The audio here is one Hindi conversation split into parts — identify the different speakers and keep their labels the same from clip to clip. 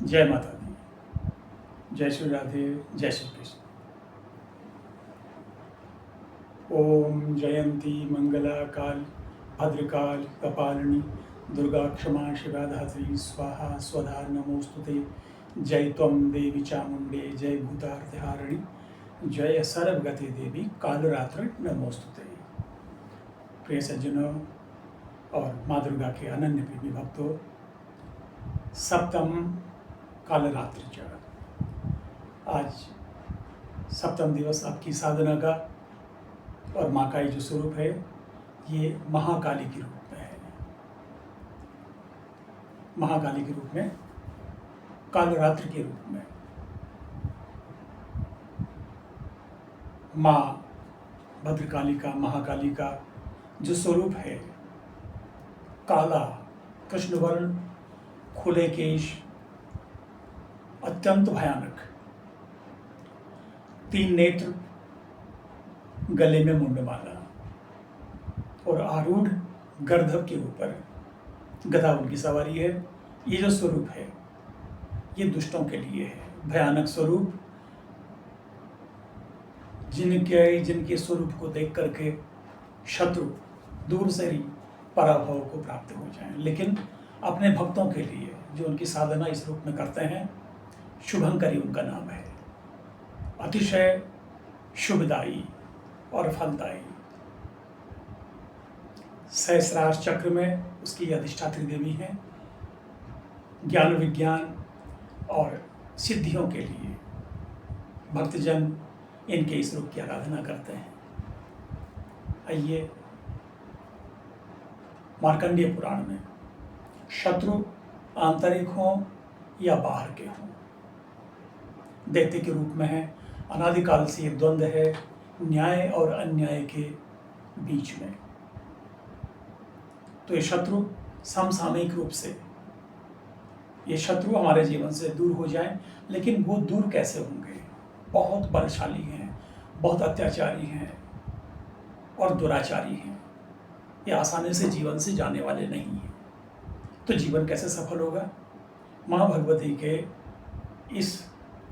Speaker 1: जय माता दी। जय श्री राधे। जय श्री कृष्ण। ओम जयंती मंगला काल भद्रकाल कपालिनी दुर्गा क्षमा शिवा धात्री स्वाहा स्वधा नमोस्तुते। जय त्वं देवी चामुंडे जय भूतार्तिहारिणी जय सर्वगति देवी कालरात्रि नमोस्तुते। प्रिय सज्जनों और माँ दुर्गा के अनन्य प्रेमी भक्तों, सप्तम कालरात्रि चरण, आज सप्तम दिवस आपकी साधना का और माँ का ये जो स्वरूप है ये महाकाली के रूप में है। महाकाली के रूप में, कालरात्रि के रूप में माँ भद्रकाली का, महाकाली का जो स्वरूप है, काला कृष्णवर्ण, खुले केश, अत्यंत भयानक, 3 नेत्र, गले में मुंडमाला और आरूढ़ गर्दभ के ऊपर गधा उनकी सवारी है। ये जो स्वरूप है ये दुष्टों के लिए है, भयानक स्वरूप, जिनके स्वरूप को देख करके शत्रु दूर से ही पराभव को प्राप्त हो जाएं। लेकिन अपने भक्तों के लिए जो उनकी साधना इस रूप में करते हैं, शुभंकरी उनका नाम है, अतिशय शुभदायी और फलदायी। सहस्रार चक्र में उसकी अधिष्ठात्री देवी हैं। ज्ञान विज्ञान और सिद्धियों के लिए भक्तजन इनके इस रूप की आराधना करते हैं। आइए, मार्कंडेय पुराण में शत्रु आंतरिक हों या बाहर के हों, दैत्य के रूप में है। अनादिकाल से ये द्वंद्व है न्याय और अन्याय के बीच में। तो ये शत्रु समसामयिक रूप से, ये शत्रु हमारे जीवन से दूर हो जाएं, लेकिन वो दूर कैसे होंगे? बहुत बलशाली हैं, बहुत अत्याचारी हैं और दुराचारी हैं। ये आसानी से जीवन से जाने वाले नहीं हैं। तो जीवन कैसे सफल होगा? माँ भगवती के इस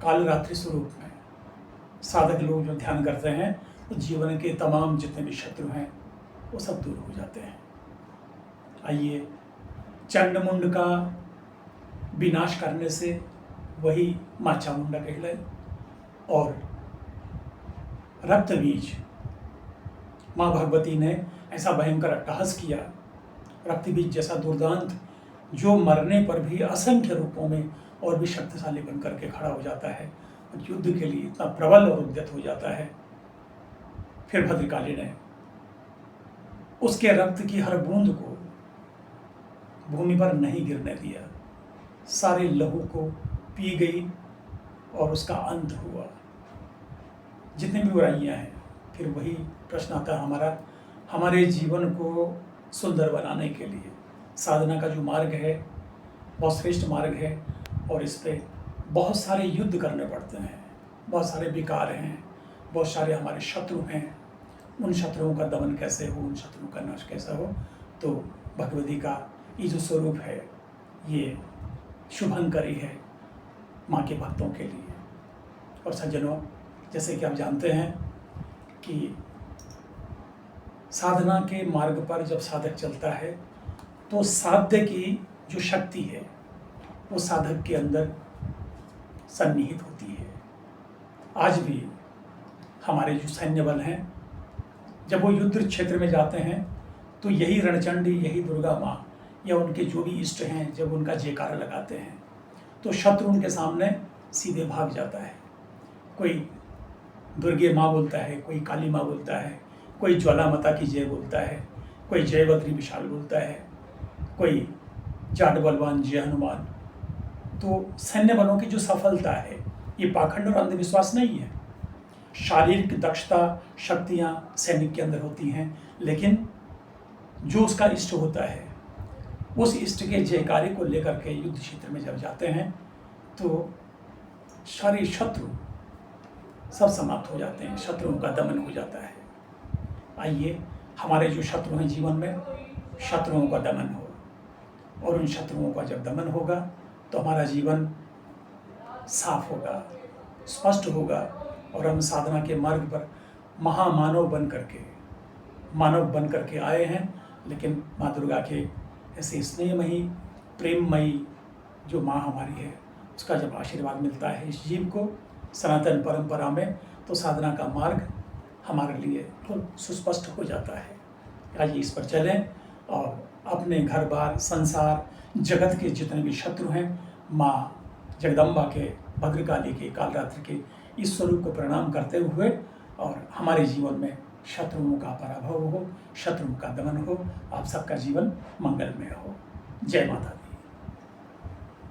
Speaker 1: कालरात्रि स्वरूप में साधक लोग जो ध्यान करते हैं तो जीवन के तमाम जितने भी शत्रु हैं वो सब दूर हो जाते हैं। आइए, चंडमुंड का विनाश करने से वही माँ चामुंडा कहलाए, और रक्त बीज माँ भगवती ने ऐसा भयंकर अट्टहास किया, रक्त बीज जैसा दुर्दांत जो मरने पर भी असंख्य रूपों में और भी शक्तिशाली बन करके खड़ा हो जाता है और युद्ध के लिए इतना प्रबल और उद्यत हो जाता है। फिर भद्रकाली ने उसके रक्त की हर बूंद को भूमि पर नहीं गिरने दिया, सारे लहू को पी गई और उसका अंत हुआ। जितनी भी बुराइयां हैं, फिर वही प्रश्न आता है हमारे जीवन को सुंदर बनाने के लिए साधना का जो मार्ग है बहुत श्रेष्ठ मार्ग है, और इस पे बहुत सारे युद्ध करने पड़ते हैं, बहुत सारे विकार हैं, बहुत सारे हमारे शत्रु हैं। उन शत्रुओं का दमन कैसे हो, उन शत्रुओं का नाश कैसा हो? तो भगवती का ये जो स्वरूप है ये शुभंकरी है माँ के भक्तों के लिए। और सज्जनों, जैसे कि आप जानते हैं कि साधना के मार्ग पर जब साधक चलता है तो साध्य की जो शक्ति है वो साधक के अंदर सन्निहित होती है। आज भी हमारे जो सैन्य बल हैं, जब वो युद्ध क्षेत्र में जाते हैं तो यही रणचंडी, यही दुर्गा माँ या उनके जो भी इष्ट हैं, जब उनका जयकारा लगाते हैं तो शत्रु उनके सामने सीधे भाग जाता है। कोई दुर्गे माँ बोलता है, कोई काली माँ बोलता है, कोई ज्वाला माता की जय बोलता है, कोई जय बद्री विशाल बोलता है, कोई जाट बलवान जय हनुमान। तो सैन्य बलों की जो सफलता है ये पाखंड और अंधविश्वास नहीं है। शारीरिक दक्षता, शक्तियाँ सैनिक के अंदर होती हैं, लेकिन जो उसका इष्ट होता है उस इष्ट के जयकारे को लेकर के युद्ध क्षेत्र में जब जाते हैं तो सारे शत्रु सब समाप्त हो जाते हैं, शत्रुओं का दमन हो जाता है। आइए, हमारे जो शत्रु हैं जीवन में, शत्रुओं का दमन हो, और उन शत्रुओं का जब दमन होगा तो हमारा जीवन साफ होगा, स्पष्ट होगा और हम साधना के मार्ग पर महामानव बन करके आए हैं। लेकिन माँ दुर्गा के ऐसे स्नेहमयी, प्रेममयी जो माँ हमारी है, उसका जब आशीर्वाद मिलता है इस जीव को सनातन परंपरा में, तो साधना का मार्ग हमारे लिए बिल्कुल सुस्पष्ट हो जाता है। आज इस पर चलें और अपने घर बार, संसार, जगत के जितने भी शत्रु हैं, माँ जगदम्बा के, भद्रकाली के, कालरात्रि के इस स्वरूप को प्रणाम करते हुए और हमारे जीवन में शत्रुओं का पराभव हो, शत्रुओं का दमन हो, आप सबका जीवन मंगलमय हो। जय माता दी।